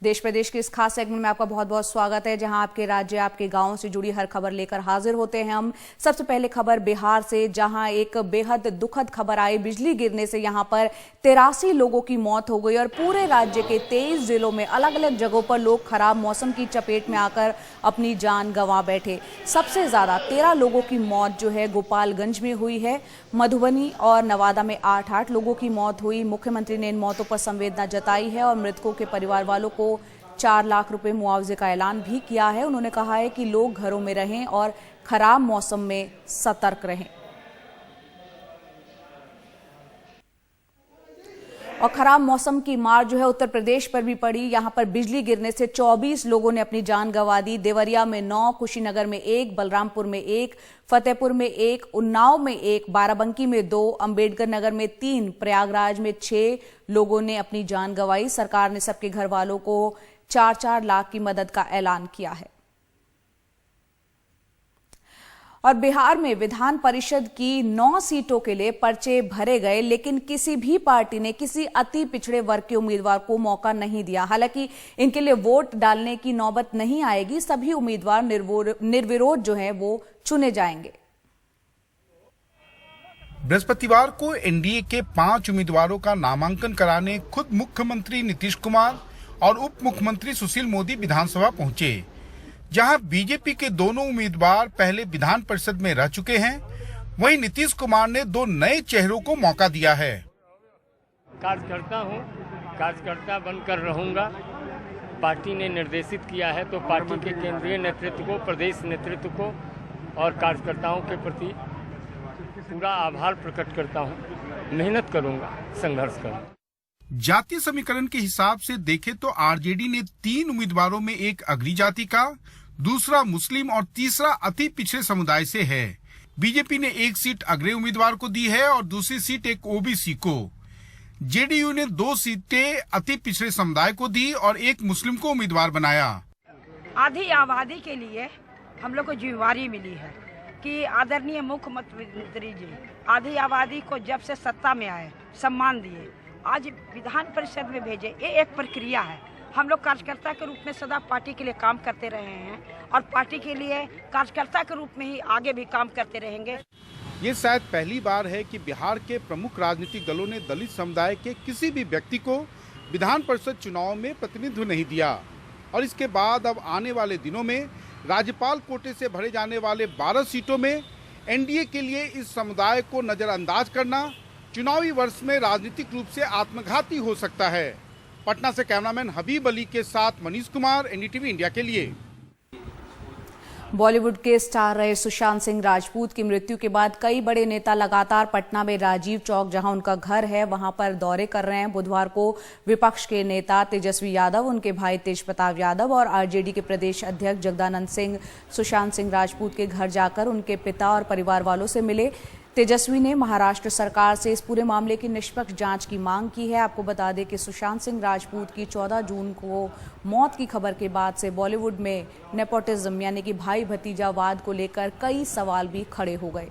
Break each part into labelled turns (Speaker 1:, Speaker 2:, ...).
Speaker 1: देश प्रदेश के इस खास सेगमेंट में आपका बहुत बहुत स्वागत है, जहां आपके राज्य, आपके गांव से जुड़ी हर खबर लेकर हाजिर होते हैं हम। सबसे पहले खबर बिहार से, जहां एक बेहद दुखद खबर आई। बिजली गिरने से यहां पर 83 लोगों की मौत हो गई और पूरे राज्य के 23 जिलों में अलग अलग जगहों पर लोग खराब मौसम की चपेट में आकर अपनी जान गंवा बैठे। सबसे ज्यादा 13 लोगों की मौत जो है गोपालगंज में हुई है। मधुबनी और नवादा में 8-8 लोगों की मौत हुई। मुख्यमंत्री ने इन मौतों पर संवेदना जताई है और मृतकों के परिवार वालों को 4 लाख रुपए मुआवजे का ऐलान भी किया है। उन्होंने कहा है कि लोग घरों में रहें और खराब मौसम में सतर्क रहें। और खराब मौसम की मार जो है उत्तर प्रदेश पर भी पड़ी। यहां पर बिजली गिरने से 24 लोगों ने अपनी जान गंवा दी। देवरिया में 9, कुशीनगर में 1, बलरामपुर में 1, फतेहपुर में 1, उन्नाव में 1, बाराबंकी में 2, अंबेडकर नगर में 3, प्रयागराज में 6 लोगों ने अपनी जान गंवाई। सरकार ने सबके घर वालों को 4-4 लाख की मदद का ऐलान किया है। और बिहार में विधान परिषद की 9 सीटों के लिए पर्चे भरे गए, लेकिन किसी भी पार्टी ने किसी अति पिछड़े वर्ग के उम्मीदवार को मौका नहीं दिया। हालांकि इनके लिए वोट डालने की नौबत नहीं आएगी। सभी उम्मीदवार निर्विरोध जो है वो चुने जाएंगे।
Speaker 2: बृहस्पतिवार को एनडीए के 5 उम्मीदवारों का नामांकन कराने खुद मुख्यमंत्री नीतीश कुमार और उप मुख्यमंत्री सुशील मोदी विधानसभा पहुंचे, जहां बीजेपी के दोनों उम्मीदवार पहले विधान परिषद में रह चुके हैं। वहीं नीतीश कुमार ने 2 नए चेहरों को मौका दिया है।
Speaker 3: कार्यकर्ता हूं, कार्यकर्ता बनकर रहूंगा। पार्टी ने निर्देशित किया है तो पार्टी के केंद्रीय नेतृत्व को, प्रदेश नेतृत्व को और कार्यकर्ताओं के प्रति पूरा आभार प्रकट करता हूं। मेहनत करूंगा, संघर्ष करूंगा।
Speaker 2: जातीय समीकरण के हिसाब से देखें तो आरजेडी ने 3 उम्मीदवारों में एक अगड़ी जाति का, दूसरा मुस्लिम और तीसरा अति पिछड़े समुदाय से है। बीजेपी ने 1 सीट अग्रणी उम्मीदवार को दी है और दूसरी सीट एक ओबीसी को। जेडीयू ने 2 सीटें अति पिछड़े समुदाय को दी और 1 मुस्लिम को उम्मीदवार बनाया।
Speaker 4: आधी आबादी के लिए हम लोग को जिम्मेवारी मिली है कि आदरणीय मुख्यमंत्री जी आधी आबादी को जब से सत्ता में आए सम्मान दिए, आज विधान परिषद में भेजे। ये एक प्रक्रिया है। हम लोग कार्यकर्ता के रूप में सदा पार्टी के लिए काम करते रहे हैं और पार्टी के लिए कार्यकर्ता के रूप में ही आगे भी काम करते रहेंगे।
Speaker 2: ये शायद पहली बार है कि बिहार के प्रमुख राजनीतिक दलों ने दलित समुदाय के किसी भी व्यक्ति को विधान परिषद चुनाव में प्रतिनिधित्व नहीं दिया। और इसके बाद अब आने वाले दिनों में राज्यपाल कोटे से भरे जाने वाले 12 सीटों में एनडीए के लिए इस समुदाय को नजरअंदाज करना चुनावी वर्ष में राजनीतिक रूप से आत्मघाती हो सकता है। पटना से कैमरामैन हबीब अली के साथ मनीष कुमार, एनडीटीवी इंडिया के लिए।
Speaker 1: बॉलीवुड के स्टार रहे सुशांत सिंह राजपूत की मृत्यु के बाद कई बड़े नेता लगातार पटना में राजीव चौक, जहां उनका घर है, वहां पर दौरे कर रहे हैं। बुधवार को विपक्ष के नेता तेजस्वी यादव, उनके भाई तेज प्रताप यादव और आरजेडी के प्रदेश अध्यक्ष जगदानंद सिंह सुशांत सिंह राजपूत के घर जाकर उनके पिता और परिवार वालों से मिले। तेजस्वी ने महाराष्ट्र सरकार से इस पूरे मामले की निष्पक्ष जांच की मांग की है। आपको बता दें कि सुशांत सिंह राजपूत की 14 जून को मौत की खबर के बाद से बॉलीवुड में नेपोटिज्म यानी कि भाई भतीजावाद को लेकर कई सवाल भी खड़े हो गए।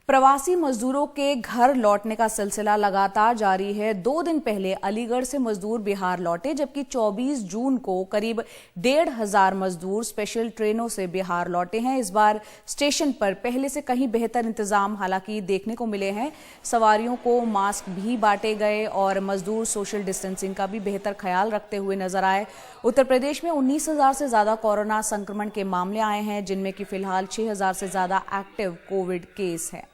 Speaker 1: प्रवासी मजदूरों के घर लौटने का सिलसिला लगातार जारी है। 2 दिन पहले अलीगढ़ से मजदूर बिहार लौटे, जबकि 24 जून को करीब 1,500 मजदूर स्पेशल ट्रेनों से बिहार लौटे हैं। इस बार स्टेशन पर पहले से कहीं बेहतर इंतजाम हालांकि देखने को मिले हैं। सवारियों को मास्क भी बांटे गए और मजदूर सोशल डिस्टेंसिंग का भी बेहतर ख्याल रखते हुए नजर आए। उत्तर प्रदेश में 19,000 से ज्यादा कोरोना संक्रमण के मामले आए हैं, जिनमें कि फिलहाल 6,000 से ज्यादा एक्टिव कोविड केस हैं।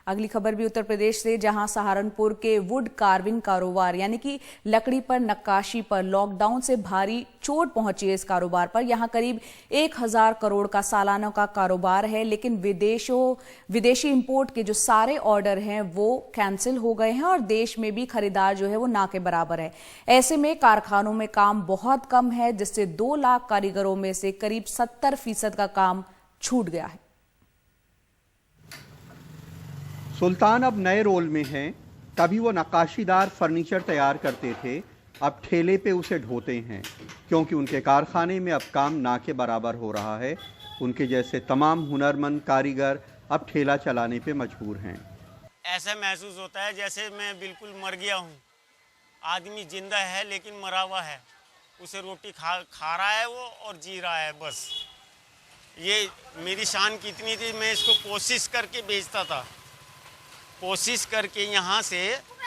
Speaker 1: अगली खबर भी उत्तर प्रदेश से, जहां सहारनपुर के वुड कार्विंग कारोबार यानी कि लकड़ी पर नक्काशी पर लॉकडाउन से भारी चोट पहुंची है। इस कारोबार पर यहां करीब 1,000 करोड़ का सालाना का कारोबार है, लेकिन विदेशी इंपोर्ट के जो सारे ऑर्डर हैं वो कैंसिल हो गए हैं और देश में भी खरीदार जो है वो ना के बराबर है। ऐसे में कारखानों में काम बहुत कम है, जिससे 2 लाख कारीगरों में से करीब 70% का काम छूट गया है।
Speaker 5: सुल्तान अब नए रोल में हैं। तभी वो नक्काशीदार फर्नीचर तैयार करते थे, अब ठेले पे उसे ढोते हैं, क्योंकि उनके कारखाने में अब काम ना के बराबर हो रहा है। उनके जैसे तमाम हुनरमंद कारीगर अब ठेला चलाने पे मजबूर हैं।
Speaker 6: ऐसा महसूस होता है जैसे मैं बिल्कुल मर गया हूँ। आदमी जिंदा है लेकिन मरा हुआ है, उसे रोटी खा रहा है वो और जी रहा है बस। ये मेरी शान कितनी थी, मैं इसको कोशिश करके बेचता था, कोशिश करके यहाँ से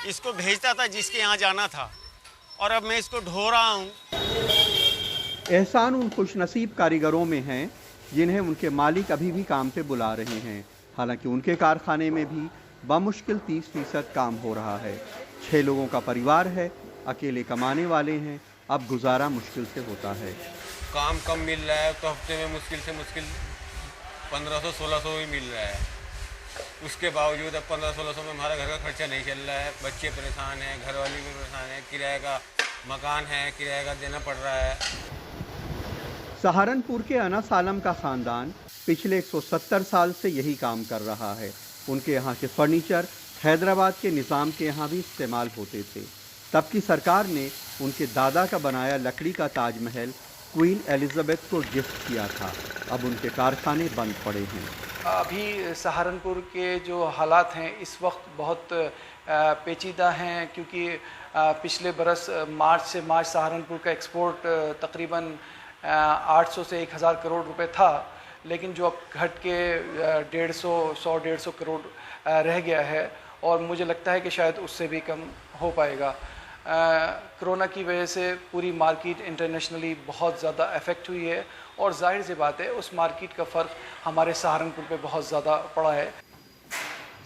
Speaker 6: इसको भेजता था जिसके यहाँ जाना था, और अब मैं इसको ढो रहा हूँ।
Speaker 5: एहसान उन खुशनसीब कारीगरों में हैं जिन्हें उनके मालिक अभी भी काम पे बुला रहे हैं। हालांकि उनके कारखाने में भी बमुश्किल 30% काम हो रहा है। 6 लोगों का परिवार है, अकेले कमाने वाले हैं, अब गुजारा मुश्किल से होता है।
Speaker 7: काम कम मिल रहा है तो हफ्ते में मुश्किल से मुश्किल 1500-1600 ही मिल रहा है। उसके बावजूद अब 1500-1600 में हमारा घर का खर्चा नहीं चल रहा है। बच्चे परेशान हैं, घरवाली भी परेशान है, किराए का मकान है, किराए का देना पड़ रहा है।
Speaker 5: सहारनपुर के अनस आलम का खानदान पिछले 170 साल से यही काम कर रहा है। उनके यहाँ के फर्नीचर हैदराबाद के निज़ाम के यहाँ भी इस्तेमाल होते थे। तब की सरकार ने उनके दादा का बनाया लकड़ी का ताजमहल क्वीन एलिजाबेथ को गिफ्ट किया था। अब उनके कारखाने बंद पड़े हैं।
Speaker 8: अभी सहारनपुर के जो हालात हैं इस वक्त बहुत पेचीदा हैं, क्योंकि पिछले बरस मार्च सहारनपुर का एक्सपोर्ट तकरीबन 800 से 1000 करोड़ रुपए था, लेकिन जो अब घट के 150 करोड़ रह गया है, और मुझे लगता है कि शायद उससे भी कम हो पाएगा। कोरोना की वजह से पूरी मार्केट इंटरनेशनली बहुत ज़्यादा अफेक्ट हुई है, और जाहिर सी बात है उस मार्केट का फ़र्क हमारे सहारनपुर पे बहुत ज़्यादा पड़ा है।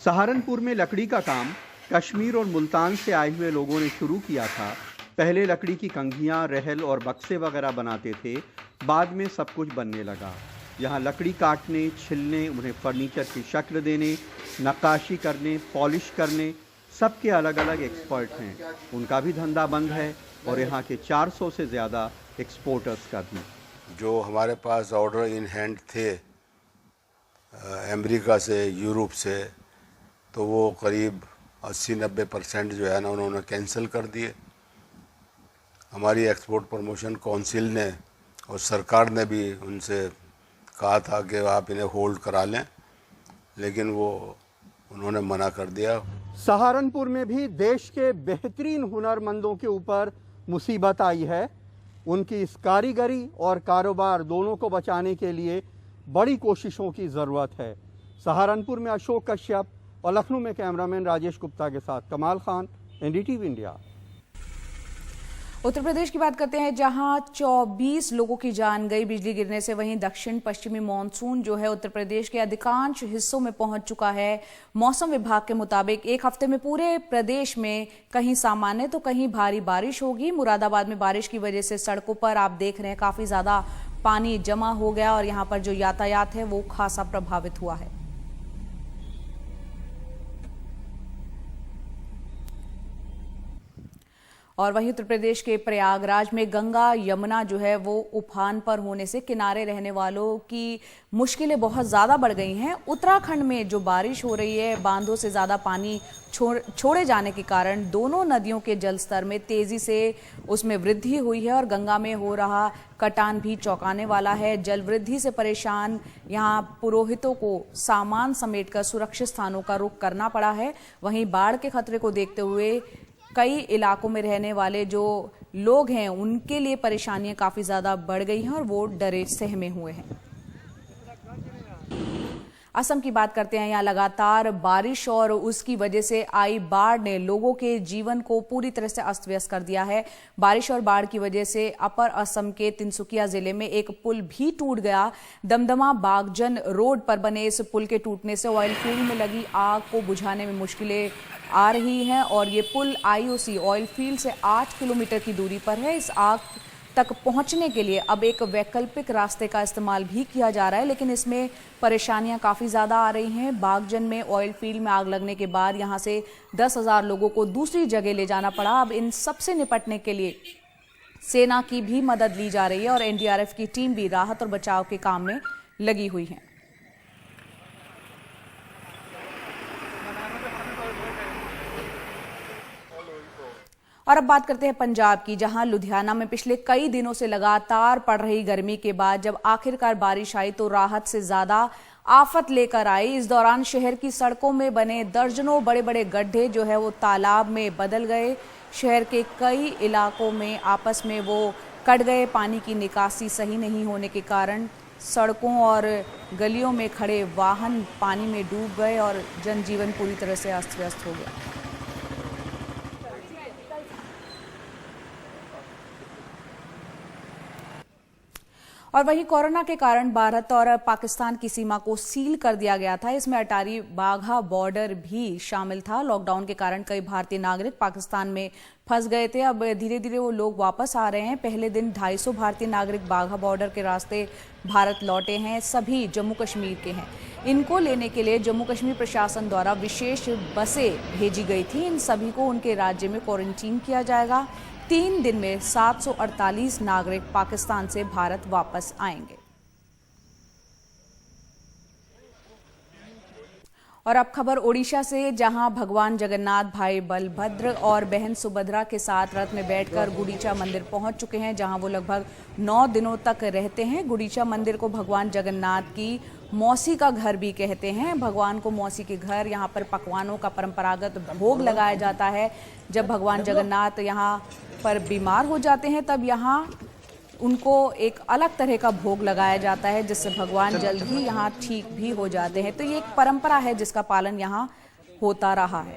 Speaker 5: सहारनपुर में लकड़ी का काम कश्मीर और मुल्तान से आए हुए लोगों ने शुरू किया था। पहले लकड़ी की कंघियाँ, रहल और बक्से वगैरह बनाते थे, बाद में सब कुछ बनने लगा। यहाँ लकड़ी काटने, छिलने, उन्हें फर्नीचर की शक्ल देने, नक्काशी करने, पॉलिश करने, सबके अलग अलग एक्सपर्ट हैं। उनका भी धंधा बंद है, और यहाँ के 400 से ज़्यादा एक्सपोर्टर्स का भी।
Speaker 9: जो हमारे पास ऑर्डर इन हैंड थे अमेरिका से, यूरोप से, तो वो करीब 80-90% जो है ना उन्होंने कैंसिल कर दिए। हमारी एक्सपोर्ट प्रमोशन काउंसिल ने और सरकार ने भी उनसे कहा था कि आप इन्हें होल्ड करा लें, लेकिन वो उन्होंने मना कर दिया।
Speaker 5: सहारनपुर में भी देश के बेहतरीन हुनरमंदों के ऊपर मुसीबत आई है। उनकी इस कारीगरी और कारोबार दोनों को बचाने के लिए बड़ी कोशिशों की ज़रूरत है। सहारनपुर में अशोक कश्यप और लखनऊ में कैमरामैन राजेश गुप्ता के साथ कमाल खान, एनडीटीवी इंडिया।
Speaker 1: उत्तर प्रदेश की बात करते हैं, जहां 24 लोगों की जान गई बिजली गिरने से। वहीं दक्षिण पश्चिमी मानसून जो है उत्तर प्रदेश के अधिकांश हिस्सों में पहुंच चुका है। मौसम विभाग के मुताबिक एक हफ्ते में पूरे प्रदेश में कहीं सामान्य तो कहीं भारी बारिश होगी। मुरादाबाद में बारिश की वजह से सड़कों पर आप देख रहे हैं काफी ज्यादा पानी जमा हो गया, और यहां पर जो यातायात है वो खासा प्रभावित हुआ है। और वहीं उत्तर प्रदेश के प्रयागराज में गंगा यमुना जो है वो उफान पर होने से किनारे रहने वालों की मुश्किलें बहुत ज़्यादा बढ़ गई हैं। उत्तराखंड में जो बारिश हो रही है, बांधों से ज़्यादा पानी छोड़े जाने के कारण दोनों नदियों के जलस्तर में तेज़ी से उसमें वृद्धि हुई है, और गंगा में हो रहा कटान भी चौंकाने वाला है। जल वृद्धि से परेशान यहाँ पुरोहितों को सामान समेटकर सुरक्षित स्थानों का रुख करना पड़ा है। वहीं बाढ़ के खतरे को देखते हुए कई इलाकों में रहने वाले जो लोग हैं उनके लिए परेशानियां काफी ज्यादा बढ़ गई हैं, और वो डरे सहमे हुए हैं। असम की बात करते हैं, यहाँ लगातार बारिश और उसकी वजह से आई बाढ़ ने लोगों के जीवन को पूरी तरह से अस्त व्यस्त कर दिया है। बारिश और बाढ़ की वजह से अपर असम के तिनसुकिया जिले में एक पुल भी टूट गया। दमदमा बागजन रोड पर बने इस पुल के टूटने से ऑयल फील्ड में लगी आग को बुझाने में मुश्किलें आ रही हैं, और ये पुल आईओसी ऑयल फील्ड से 8 किलोमीटर की दूरी पर है। इस आग तक पहुंचने के लिए अब एक वैकल्पिक रास्ते का इस्तेमाल भी किया जा रहा है, लेकिन इसमें परेशानियां काफ़ी ज़्यादा आ रही हैं। बागजन में ऑयल फील्ड में आग लगने के बाद यहां से 10,000 लोगों को दूसरी जगह ले जाना पड़ा। अब इन सब से निपटने के लिए सेना की भी मदद ली जा रही है, और एनडीआरएफ की टीम भी राहत और बचाव के काम में लगी हुई है। और अब बात करते हैं पंजाब की, जहां लुधियाना में पिछले कई दिनों से लगातार पड़ रही गर्मी के बाद जब आखिरकार बारिश आई तो राहत से ज्यादा आफत लेकर आई। इस दौरान शहर की सड़कों में बने दर्जनों बड़े बड़े गड्ढे जो है वो तालाब में बदल गए। शहर के कई इलाकों में आपस में वो कट गए। पानी की निकासी सही नहीं होने के कारण सड़कों और गलियों में खड़े वाहन पानी में डूब गए और जनजीवन पूरी तरह से अस्त व्यस्त हो गया। और वहीं कोरोना के कारण भारत और पाकिस्तान की सीमा को सील कर दिया गया था। इसमें अटारी वाघा बॉर्डर भी शामिल था। लॉकडाउन के कारण कई भारतीय नागरिक पाकिस्तान में फंस गए थे। अब धीरे धीरे वो लोग वापस आ रहे हैं। पहले दिन 250 भारतीय नागरिक वाघा बॉर्डर के रास्ते भारत लौटे हैं। सभी जम्मू कश्मीर के हैं। इनको लेने के लिए जम्मू कश्मीर प्रशासन द्वारा विशेष बसें भेजी गई थी। इन सभी को उनके राज्य में क्वारंटीन किया जाएगा। 3 दिन में 748 नागरिक पाकिस्तान से भारत वापस आएंगे। और अब खबर ओडिशा से, जहां भगवान जगन्नाथ भाई बलभद्र और बहन सुभद्रा के साथ रथ में बैठकर गुंडीचा मंदिर पहुंच चुके हैं, जहां वो लगभग 9 दिनों तक रहते हैं। गुंडीचा मंदिर को भगवान जगन्नाथ की मौसी का घर भी कहते हैं। भगवान को मौसी के घर, यहाँ पर पकवानों का परंपरागत भोग लगाया जाता है। जब भगवान जगन्नाथ यहाँ पर बीमार हो जाते हैं तब यहाँ उनको एक अलग तरह का भोग लगाया जाता है, जिससे भगवान जल्द ही यहाँ ठीक भी हो जाते हैं। तो ये एक परंपरा है जिसका पालन यहाँ होता रहा है।